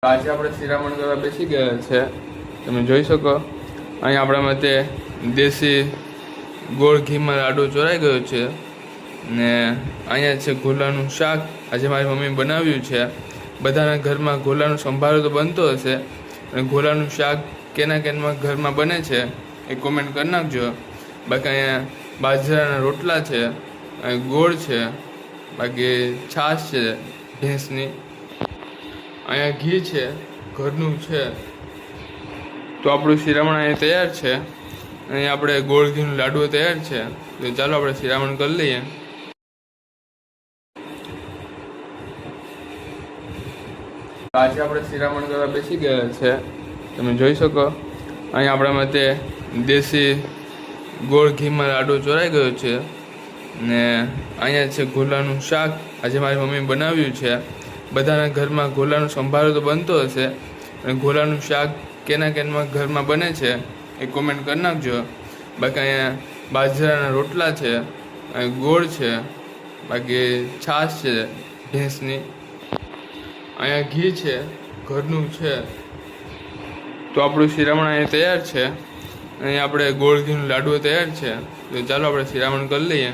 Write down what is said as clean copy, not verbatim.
આજે આપણે શિરામણ કરવા બેસી ગયા છે. તમે જોઈ શકો અહીં આપણા મતે દેશી ગોળ ઘીમાં લાડુ ચોરાઈ ગયો છે ને અહીંયા છે ગોલાનું શાક. આજે મારી મમ્મી બનાવ્યું છે. બધાના ઘરમાં ગોલાનો સંભારો તો બનતો હશે અને ગોલાનું શાક કેના ઘરમાં બને છે એ કોમેન્ટ કરી નાખજો. બાકી અહીંયા બાજરાના રોટલા છે, અહીં ગોળ છે, બાકી છાશ છે ભેંસની, અહીંયા ઘી છે, ઘરનું છે. તો આપણું શિરામણ અહીંયા તૈયાર છે. અહીંયા આપણે ગોળ ઘીનું લાડુ તૈયાર છે. તો ચાલો આપણે શિરામણ કરી લઈએ. આજે આપણે શિરામણ કરવા બેસી ગયા છે. તમે જોઈ શકો અહીં આપણા મતે દેશી ગોળ ઘીમાં લાડુ ચોરાઈ ગયો છે ને અહીંયા છે ગોલાનું શાક. આજે મારી મમ્મી બનાવ્યું છે. બધાના ઘરમાં ગોલાનો સંભારો તો બનતો હશે અને ગોલાનું શાક કેના ઘરમાં બને છે એ કોમેન્ટ કરી નાખજો. બાકી અહીંયા બાજરાના રોટલા છે, અહીં ગોળ છે, બાકી છાશ છે ભેંસની, અહીંયા ઘી છે, ઘરનું છે. તો આપણું શિરામણ અહીંયા તૈયાર છે. અહીં આપણે ગોળ ઘીનું લાડુ તૈયાર છે. તો ચાલો આપણે શિરામણ કરી લઈએ.